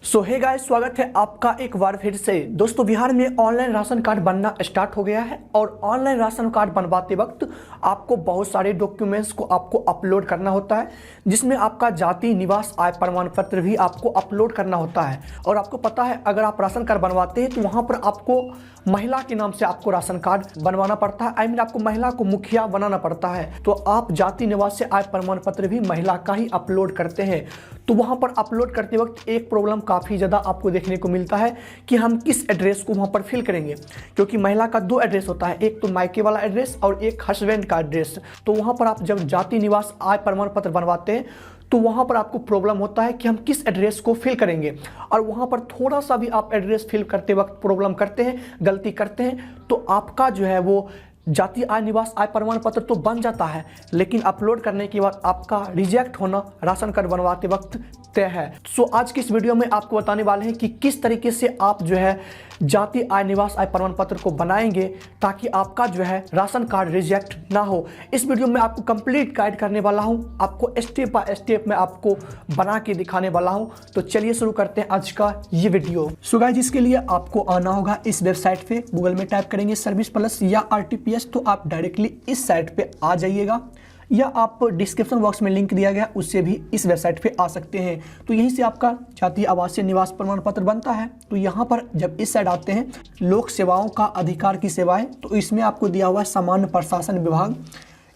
सो hey guys, स्वागत है आपका एक बार फिर से। दोस्तों, बिहार में ऑनलाइन राशन कार्ड बनना स्टार्ट हो गया है और ऑनलाइन राशन कार्ड बनवाते वक्त आपको बहुत सारे डॉक्यूमेंट्स को आपको अपलोड करना होता है, जिसमें आपका जाति, निवास, आय प्रमाण पत्र भी आपको अपलोड करना होता है। और आपको पता है, अगर आप राशन कार्ड बनवाते हैं तो वहाँ पर आपको महिला के नाम से आपको राशन कार्ड बनवाना पड़ता है। आई मीन आपको महिला को मुखिया बनाना पड़ता है। तो आप जाति, निवास से आय प्रमाण पत्र भी महिला का ही अपलोड करते हैं। तो वहाँ पर अपलोड करते वक्त एक प्रॉब्लम काफ़ी ज़्यादा आपको देखने को मिलता है कि हम किस एड्रेस को वहाँ पर फिल करेंगे, क्योंकि महिला का दो एड्रेस होता है, एक तो मायके वाला एड्रेस और एक हस्बैंड का एड्रेस। तो वहाँ पर आप जब जाति, निवास, आय प्रमाण पत्र बनवाते हैं तो वहाँ पर आपको प्रॉब्लम होता है कि हम किस एड्रेस को फिल करेंगे। और वहाँ पर थोड़ा सा भी आप एड्रेस फिल करते वक्त प्रॉब्लम करते हैं, गलती करते हैं, तो आपका जो है वो जाति, आय, निवास, आय प्रमाण पत्र तो बन जाता है, लेकिन अपलोड करने के बाद आपका रिजेक्ट होना राशन कार्ड बनवाते वक्त तय है। सो आज की इस वीडियो में आपको बताने वाले हैं कि किस तरीके से आप जो है जाति, आय, निवास, आय प्रमाण पत्र को बनाएंगे ताकि आपका जो है राशन कार्ड रिजेक्ट ना हो। इस वीडियो में आपको कंप्लीट गाइड करने वाला हूं, आपको स्टेप बाय स्टेप में आपको बना के दिखाने वाला हूं। तो चलिए शुरू करते हैं आज का ये वीडियो। सो गाइस, इसके लिए आपको आना होगा इस वेबसाइट पे। गूगल में टाइप करेंगे सर्विस प्लस या RTPS, तो आप डायरेक्टली इस साइट पे आ जाइएगा, या आप डिस्क्रिप्शन बॉक्स में लिंक दिया गया उससे भी इस वेबसाइट पे आ सकते हैं। तो यहीं से आपका जातीय आवासीय निवास प्रमाण पत्र बनता है। तो यहाँ पर जब इस साइड आते हैं, लोक सेवाओं का अधिकार की सेवाएं, तो इसमें आपको दिया हुआ है सामान्य प्रशासन विभाग।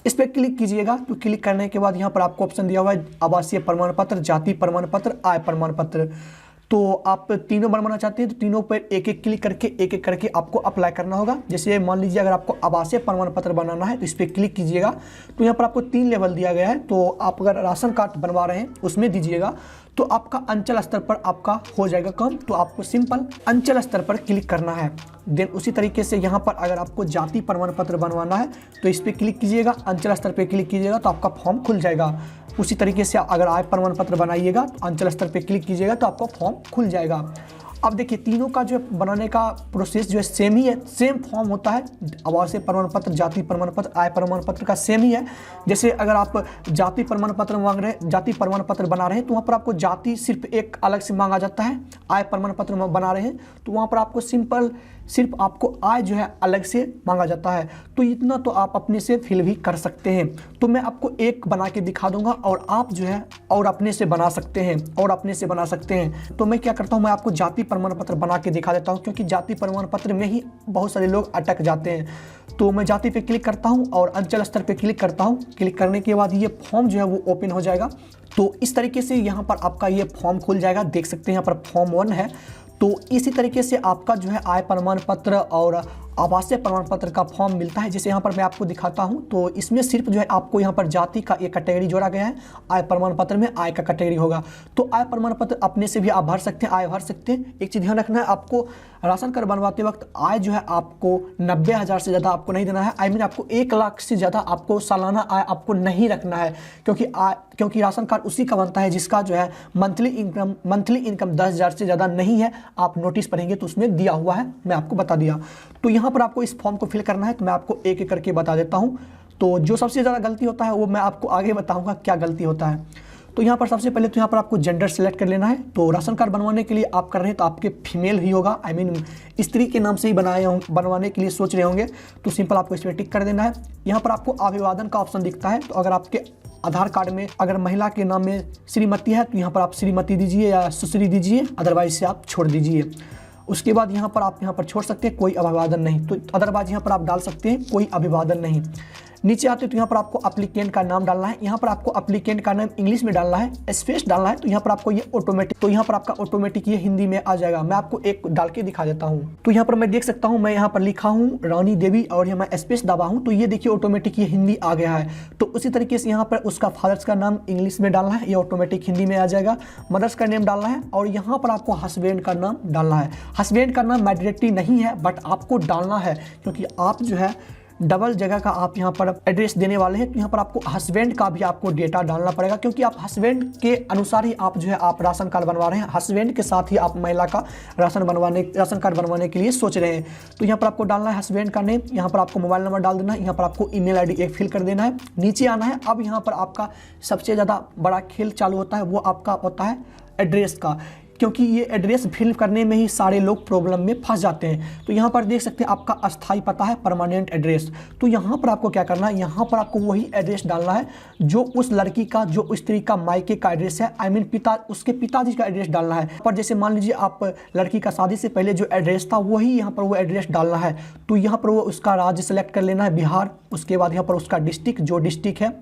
इस पर क्लिक कीजिएगा। तो क्लिक करने के बाद यहाँ पर आपको ऑप्शन दिया हुआ है आवासीय प्रमाण पत्र, जाति प्रमाण पत्र, आय प्रमाण पत्र। तो आप तीनों बनवाना चाहते हैं तो तीनों पर एक एक क्लिक करके एक एक करके आपको अप्लाई करना होगा। जैसे मान लीजिए अगर आपको आवासीय प्रमाण पत्र बनाना है तो इस पर क्लिक कीजिएगा। तो यहाँ पर आपको 3 लेवल दिया गया है। तो आप अगर राशन कार्ड बनवा रहे हैं उसमें दीजिएगा तो आपका अंचल स्तर पर आपका हो जाएगा काम। तो आपको सिंपल अंचल स्तर पर क्लिक करना है। देन उसी तरीके से यहाँ पर अगर आपको जाति प्रमाण पत्र बनवाना है तो इस पर क्लिक कीजिएगा, अंचल स्तर पर क्लिक कीजिएगा तो आपका फॉर्म खुल जाएगा। उसी तरीके से अगर आय प्रमाण पत्र बनाइएगा तो अंचल स्तर पे क्लिक कीजिएगा तो आपका फॉर्म खुल जाएगा। अब देखिए, तीनों का जो बनाने का प्रोसेस जो है सेम ही है, सेम फॉर्म होता है। आवासीय प्रमाण पत्र, जाति प्रमाण पत्र, आय प्रमाण पत्र का सेम ही है। जैसे अगर आप जाति प्रमाण पत्र मांग रहे हैं, जाति प्रमाण पत्र बना रहे हैं तो वहाँ पर आपको जाति सिर्फ एक अलग से मांगा जाता है। आय प्रमाण पत्र बना रहे हैं तो वहाँ पर आपको सिर्फ आपको आय जो है अलग से मांगा जाता है। तो इतना तो आप अपने से फिल भी कर सकते हैं। तो मैं आपको एक बना के दिखा दूंगा और आप जो है और अपने से बना सकते हैं तो मैं क्या करता हूँ, मैं आपको जाति प्रमाण पत्र बना के दिखा देता हूँ, क्योंकि जाति प्रमाण पत्र में ही बहुत सारे लोग अटक जाते हैं। तो मैं जाति पे क्लिक करता हूँ और अंचल स्तर पे क्लिक करता हूँ। क्लिक करने के बाद ये फॉर्म जो है वो ओपन हो जाएगा। तो इस तरीके से यहाँ पर आपका ये फॉर्म खुल जाएगा। देख सकते हैं यहाँ पर फॉर्म 1 है। तो इसी तरीके से आपका जो है आय प्रमाण पत्र और आवासीय प्रमाण पत्र का फॉर्म मिलता है। जैसे यहाँ पर मैं आपको दिखाता हूँ तो इसमें सिर्फ जो है आपको यहाँ पर जाति का एक कैटेगरी जोड़ा गया है, आय प्रमाण पत्र में आय का कैटेगरी होगा। तो आय प्रमाण पत्र अपने से भी आप भर सकते हैं, आय भर सकते हैं। एक चीज़ ध्यान रखना है, आपको राशन कार्ड बनवाते वक्त आय जो है आपको 90,000 से ज़्यादा आपको नहीं देना है। आई मीन आपको 1 लाख से ज़्यादा आपको सालाना आय आपको नहीं रखना है, क्योंकि राशन कार्ड उसी का बनता है जिसका जो है मंथली इनकम 10,000 से ज़्यादा नहीं है। आप नोटिस पढ़ेंगे तो उसमें दिया हुआ है, मैं आपको बता दिया। तो यहाँ पर आपको इस फॉर्म को फिल करना है। तो मैं आपको एक एक करके बता देता हूँ। तो जो सबसे ज़्यादा गलती होता है वो मैं आपको आगे बताऊँगा क्या गलती होता है। तो यहाँ पर सबसे पहले तो यहाँ पर आपको जेंडर सेलेक्ट कर लेना है। तो राशन कार्ड बनवाने के लिए आप कर रहे हैं तो आपके फीमेल ही होगा, आई मीन स्त्री के नाम से ही बनवाने के लिए सोच रहे होंगे। तो सिंपल आपको इस पर टिक कर देना है। यहाँ पर आपको अभिवादन का ऑप्शन दिखता है। तो अगर आपके आधार कार्ड में अगर महिला के नाम में श्रीमती है तो यहाँ पर आप श्रीमती दीजिए या सुश्री दीजिए, अदरवाइज से आप छोड़ दीजिए। उसके बाद यहाँ पर आप छोड़ सकते हैं कोई अभिवादन नहीं, तो अदरवाइज यहाँ पर आप डाल सकते हैं कोई अभिवादन नहीं। नीचे आते तो यहाँ पर आपको एप्लीकेंट का नाम डालना है। यहाँ पर आपको एप्लीकेंट का नाम इंग्लिश में डालना है, स्पेस डालना है। तो यहाँ पर आपको ये ऑटोमेटिक ये हिंदी में आ जाएगा। मैं आपको एक डाल के दिखा देता हूँ। तो यहाँ पर मैं देख सकता हूँ, मैं यहाँ पर लिखा हूँ रानी देवी और यहाँ मैं स्पेस दबा हूँ तो ये देखिए ऑटोमेटिक ये हिंदी आ गया है। तो उसी तरीके से यहाँ पर उसका फादर्स का नाम इंग्लिश में डालना है, ये ऑटोमेटिक हिंदी में आ जाएगा। मदर्स का नेम डालना है और यहाँ पर आपको हस्बैंड का नाम डालना है। हस्बैंड का नाम मैंडेटरी नहीं है बट आपको डालना है, क्योंकि आप जो है डबल जगह का आप यहाँ पर एड्रेस देने वाले हैं। तो यहाँ पर आपको हस्बैंड का भी आपको डेटा डालना पड़ेगा, क्योंकि आप हस्बैंड के अनुसार ही आप जो है आप राशन कार्ड बनवा रहे हैं। हस्बैंड के साथ ही आप महिला का राशन कार्ड बनवाने के लिए सोच रहे हैं। तो यहाँ पर आपको डालना है हस्बैंड का नेम, यहाँ पर आपको मोबाइल नंबर डाल देना है, यहाँ पर आपको ईमेल आईडी एक फिल कर देना है, नीचे आना है। अब यहाँ पर आपका सबसे ज़्यादा बड़ा खेल चालू होता है, वो आपका होता है एड्रेस का। क्योंकि ये एड्रेस फिल करने में ही सारे लोग प्रॉब्लम में फंस जाते हैं। तो यहाँ पर देख सकते हैं आपका अस्थाई पता है, परमानेंट एड्रेस। तो यहाँ पर आपको क्या करना है, यहाँ पर आपको वही एड्रेस डालना है जो उस लड़की का, जो उस स्त्री का मायके का एड्रेस है, आई मीन उसके पिताजी का एड्रेस डालना है। पर जैसे मान लीजिए आप लड़की का शादी से पहले जो एड्रेस था वही यहाँ पर वो एड्रेस डालना है। तो यहाँ पर वो उसका राज्य सेलेक्ट कर लेना है, बिहार। उसके बाद यहाँ पर उसका डिस्ट्रिक्ट, जो डिस्ट्रिक्ट है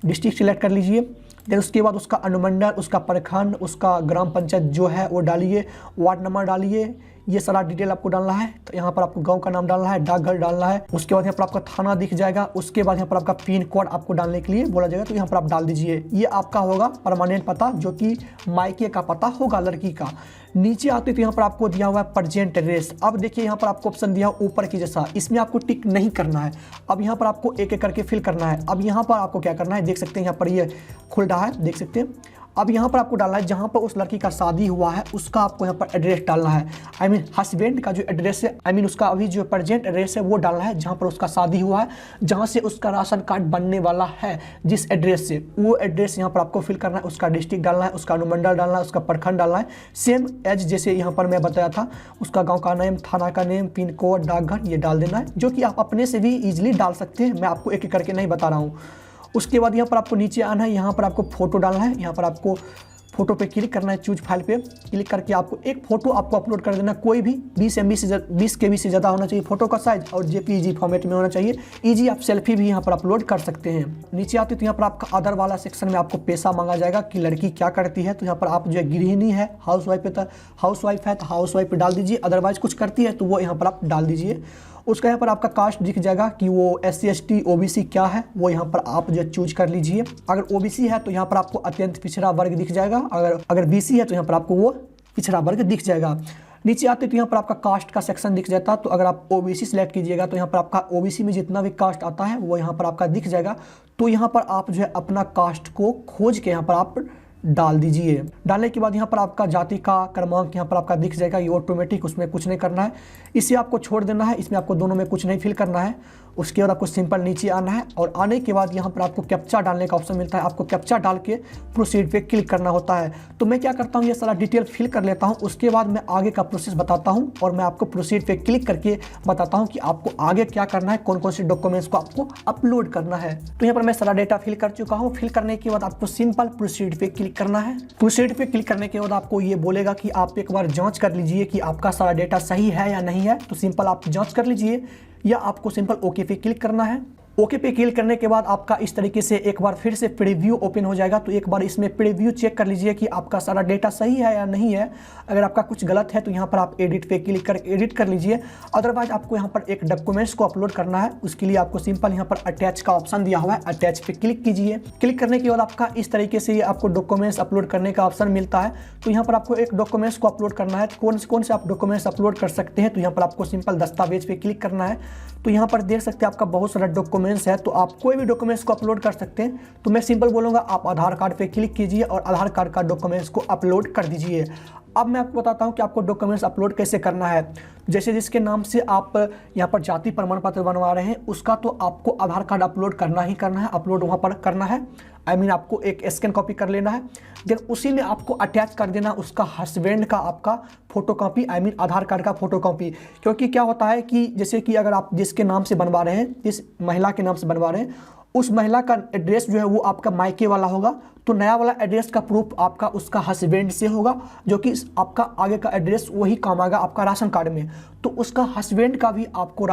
डिस्ट्रिक्ट सेलेक्ट कर लीजिए। देन उसके बाद उसका अनुमंडल, उसका प्रखंड, उसका ग्राम पंचायत जो है वो डालिए, वार्ड नंबर डालिए, ये सारा डिटेल आपको डालना है। तो यहाँ पर आपको गांव का नाम डालना है, डाकघर डालना है। उसके बाद यहाँ पर आपका थाना दिख जाएगा। उसके बाद यहाँ पर आपका पिन कोड आपको डालने के लिए बोला जाएगा, तो यहाँ पर आप डाल दीजिए। ये आपका होगा परमानेंट पता, जो कि मायके का पता होगा लड़की का। नीचे आते तो यहाँ पर आपको दिया हुआ है प्रेजेंट एड्रेस। अब देखिए यहाँ पर आपको ऑप्शन दिया ऊपर की जैसा, इसमें आपको टिक नहीं करना है। अब यहाँ पर आपको एक एक करके फिल करना है। अब यहाँ पर आपको क्या करना है, देख सकते हैं यहाँ पर ये खुल रहा है, देख सकते हैं। अब यहाँ पर आपको डालना है जहाँ पर उस लड़की का शादी हुआ है उसका आपको यहाँ पर एड्रेस डालना है। आई मीन हस्बैंड का जो एड्रेस है, आई मीन उसका अभी जो प्रेजेंट एड्रेस है वो डालना है जहाँ पर उसका शादी हुआ है, जहाँ से उसका राशन कार्ड बनने वाला है, जिस एड्रेस से, वो एड्रेस यहाँ पर आपको फिल करना है। उसका डिस्ट्रिक्ट डालना है, उसका अनुमंडल डालना है, उसका प्रखंड डालना है, सेम एज जैसे यहाँ पर मैं बताया था। उसका गाँव का नेम, थाना का नेम, पिन कोड, डाकघर, ये डाल देना है, जो कि आप अपने से भी ईजिली डाल सकते हैं। मैं आपको एक एक करके नहीं बता रहा हूँ। उसके बाद यहाँ पर आपको नीचे आना है, यहाँ पर आपको फोटो डालना है। यहाँ पर आपको फोटो पे क्लिक करना है, चूज फाइल पे क्लिक करके आपको एक फोटो आपको अपलोड कर देना। कोई भी 20 MB से 20 KB से ज़्यादा होना चाहिए फोटो का साइज, और JPEG फॉर्मेट में होना चाहिए। ईजी आप सेल्फी भी यहाँ पर अपलोड कर सकते हैं। नीचे आते तो यहाँ पर आपका अदर वाला सेक्शन में आपको पैसा मांगा जाएगा कि लड़की क्या करती है। तो यहाँ पर आप जो है गृहिणी है, हाउस वाइफ है तो हाउस वाइफ पे डाल दीजिए। अदरवाइज कुछ करती है तो वो यहाँ पर आप डाल दीजिए। उसका यहाँ पर आपका कास्ट दिख जाएगा कि वो SC ST OBC क्या है, वो यहाँ पर आप जो चूज कर लीजिए। अगर OBC है तो यहाँ पर आपको अत्यंत पिछड़ा वर्ग दिख जाएगा। अगर BC है तो यहाँ पर आपको वो पिछड़ा वर्ग दिख जाएगा। नीचे आते तो यहाँ पर आपका कास्ट का सेक्शन दिख जाता है। तो अगर आप OBC सिलेक्ट कीजिएगा तो यहाँ पर आपका OBC में जितना भी कास्ट आता है वो यहाँ पर आपका दिख जाएगा। तो यहाँ पर आप जो है अपना कास्ट को खोज के यहाँ पर आप डाल दीजिए। डालने के बाद यहाँ पर आपका जाति का क्रमांक यहाँ पर आपका दिख जाएगा। ये ऑटोमेटिक, उसमें कुछ नहीं करना है, इसे आपको छोड़ देना है। इसमें आपको दोनों में कुछ नहीं फिल करना है। उसके बाद आपको सिंपल नीचे आना है, और आने के बाद यहाँ पर आपको कैप्चा डालने का ऑप्शन मिलता है। आपको कैप्चा डाल के प्रोसीड पे क्लिक करना होता है। तो मैं क्या करता हूँ, ये सारा डिटेल फिल कर लेता हूँ, उसके बाद मैं आगे का प्रोसेस बताता हूँ, और मैं आपको प्रोसीड पे क्लिक करके बताता हूँ कि आपको आगे क्या करना है, कौन कौन से डॉक्यूमेंट्स को आपको अपलोड करना है। तो यहाँ पर मैं सारा डेटा फिल कर चुका हूँ। फिल करने के बाद आपको सिंपल प्रोसीड पे क्लिक करना है। प्रोसीड पे क्लिक करने के बाद आपको ये बोलेगा कि आप एक बार जाँच कर लीजिए कि आपका सारा डेटा सही है या नहीं है। तो सिंपल आप जाँच कर लीजिए, या आपको सिंपल ओके पे क्लिक करना है। ओके पे क्लिक करने के बाद आपका इस तरीके से एक बार फिर से प्रीव्यू ओपन हो जाएगा। तो एक बार इसमें प्रीव्यू चेक कर लीजिए कि आपका सारा डेटा सही है या नहीं है। अगर आपका कुछ गलत है तो यहाँ पर आप एडिट पे क्लिक कर एडिट कर लीजिए। अदरवाइज आपको यहाँ पर एक डॉक्यूमेंट्स को अपलोड करना है, उसके लिए आपको सिंपल यहाँ पर अटैच का ऑप्शन दिया हुआ है, अटैच पे क्लिक कीजिए। क्लिक करने के बाद आपका इस तरीके से ये आपको डॉक्यूमेंट्स अपलोड करने का ऑप्शन मिलता है। तो यहाँ पर आपको एक डॉक्यूमेंट्स को अपलोड करना है। कौन से आप डॉक्यूमेंट्स अपलोड कर सकते हैं, तो यहाँ पर आपको सिंपल दस्तावेज पे क्लिक करना है। तो यहाँ पर देख सकते हैं आपका बहुत सारा डॉक्यूमेंट्स है, तो आप कोई भी डॉक्यूमेंट्स को अपलोड कर सकते हैं। तो मैं सिंपल बोलूँगा आप आधार कार्ड पे क्लिक कीजिए और आधार कार्ड का डॉक्यूमेंट्स को अपलोड कर दीजिए। अब मैं आपको बताता हूँ कि आपको डॉक्यूमेंट्स अपलोड कैसे करना है। जैसे जिसके नाम से आप यहाँ पर जाति प्रमाण पत्र बनवा रहे हैं, उसका तो आपको आधार कार्ड अपलोड करना ही करना है, अपलोड वहाँ पर करना है। आई मीन आपको एक स्कैन कॉपी कर लेना है, देन उसी में आपको अटैच कर देना उसका हस्बैंड का आपका photo copy, I mean Aadhaar card का फोटो कॉपी। क्योंकि क्या होता है कि जैसे कि अगर आप जिसके नाम से बनवा रहे हैं, जिस महिला के नाम से बनवा रहे हैं, उस महिला का एड्रेस जो है वो आपका मायके वाला होगा, तो नया वाला एड्रेस का प्रूफ आपका उसका हस्बैंड से होगा, जो कि आपका आगे का एड्रेस वही काम आएगा आपका राशन कार्ड में। तो उसका हस्बैंड का भी आपको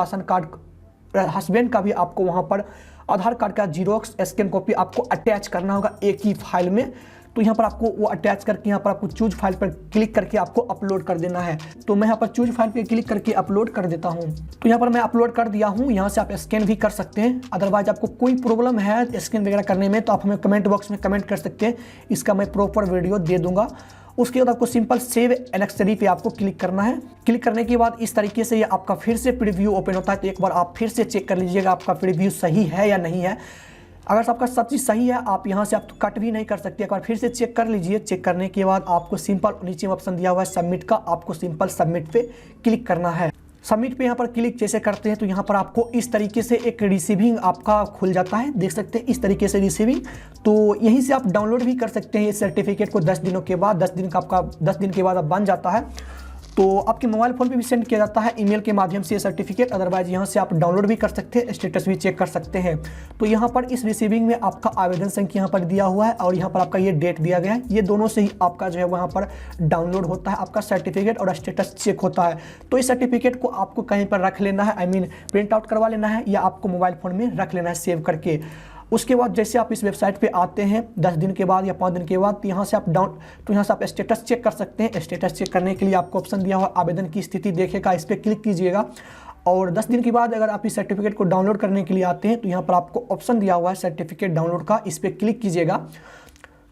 हस्बैंड का भी आपको वहाँ पर आधार कार्ड का जीरोक्स स्कैन कॉपी आपको अटैच करना होगा एक ही फाइल में। तो यहाँ पर आपको वो अटैच करके यहाँ पर आपको चूज फाइल पर क्लिक करके आपको अपलोड कर देना है। तो मैं यहाँ पर चूज फाइल पे क्लिक करके अपलोड कर देता हूँ। तो यहाँ पर मैं अपलोड कर दिया हूँ। यहाँ से आप स्कैन भी कर सकते हैं। अदरवाइज आपको कोई प्रॉब्लम है स्कैन वगैरह करने में तो आप हमें कमेंट बॉक्स में कमेंट कर सकते हैं, इसका मैं प्रॉपर वीडियो दे दूंगा। उसके बाद आपको सिंपल सेव एनेक्सरी पे आपको क्लिक करना है। क्लिक करने के बाद इस तरीके से ये आपका फिर से प्रीव्यू ओपन होता है। तो एक बार आप फिर से चेक कर लीजिएगा आपका प्रीव्यू सही है या नहीं है। अगर आपका सब चीज़ सही है, आप यहाँ से आप कट भी नहीं कर सकते, एक बार फिर से चेक कर लीजिए। चेक करने के बाद आपको सिंपल नीचे में ऑप्शन दिया हुआ है सबमिट का, आपको सिंपल सबमिट पे क्लिक करना है। सबमिट पे यहाँ पर क्लिक जैसे करते हैं तो यहाँ पर आपको इस तरीके से एक रिसीविंग आपका खुल जाता है, देख सकते हैं इस तरीके से रिसीविंग। तो यहीं से आप डाउनलोड भी कर सकते हैं इस सर्टिफिकेट को 10 दिनों के बाद। 10 दिन का आपका 10 दिन के बाद अब बन जाता है, तो आपके मोबाइल फ़ोन पे भी सेंड किया जाता है ईमेल के माध्यम से ये सर्टिफिकेट। अदरवाइज यहाँ से आप डाउनलोड भी कर सकते हैं, स्टेटस भी चेक कर सकते हैं। तो यहाँ पर इस रिसीविंग में आपका आवेदन संख्या यहाँ पर दिया हुआ है और यहाँ पर आपका ये डेट दिया गया है। ये दोनों से ही आपका जो है वहाँ पर डाउनलोड होता है आपका सर्टिफिकेट और स्टेटस चेक होता है। तो इस सर्टिफिकेट को आपको कहीं पर रख लेना है, आई मीन प्रिंट आउट करवा लेना है या आपको मोबाइल फ़ोन में रख लेना है सेव करके। उसके बाद जैसे आप इस वेबसाइट पे आते हैं 10 दिन के बाद या 5 दिन के बाद, तो यहाँ से आप स्टेटस चेक कर सकते हैं। स्टेटस चेक करने के लिए आपको ऑप्शन दिया हुआ आवेदन की स्थिति देखेगा, इस पर क्लिक कीजिएगा। और 10 दिन के बाद अगर आप इस सर्टिफिकेट को डाउनलोड करने के लिए आते हैं तो यहाँ पर आपको ऑप्शन दिया हुआ है सर्टिफिकेट डाउनलोड का, इस पर क्लिक कीजिएगा।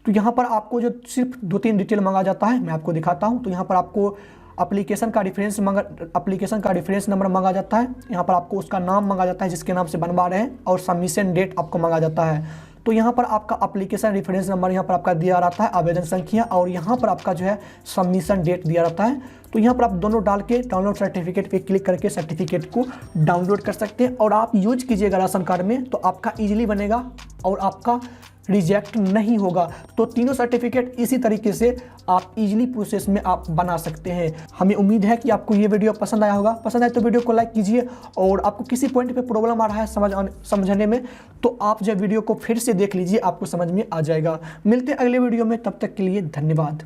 तो यहाँ पर आपको जो सिर्फ 2-3 डिटेल मांगा जाता है, मैं आपको दिखाता हूँ। तो यहाँ पर आपको एप्लीकेशन का रेफरेंस नंबर मांगा जाता है। यहाँ पर आपको उसका नाम मांगा जाता है जिसके नाम से बनवा रहे हैं, और सबमिशन डेट आपको मांगा जाता है। तो यहाँ पर आपका एप्लीकेशन रेफरेंस नंबर यहाँ पर आपका दिया रहता है, आवेदन संख्या, और यहाँ पर आपका जो है सबमिशन डेट दिया रहता है। तो यहाँ पर आप दोनों डाल के डाउनलोड सर्टिफिकेट पे क्लिक करके सर्टिफिकेट को डाउनलोड कर सकते हैं और आप यूज कीजिएगा राशन कार्ड में, तो आपका ईजिली बनेगा और आपका रिजेक्ट नहीं होगा। तो तीनों सर्टिफिकेट इसी तरीके से आप इजीली प्रोसेस में आप बना सकते हैं। हमें उम्मीद है कि आपको ये वीडियो पसंद आया होगा। पसंद आए तो वीडियो को लाइक कीजिए, और आपको किसी पॉइंट पे प्रॉब्लम आ रहा है समझने में, तो आप जब वीडियो को फिर से देख लीजिए, आपको समझ में आ जाएगा। मिलते हैं अगले वीडियो में, तब तक के लिए धन्यवाद।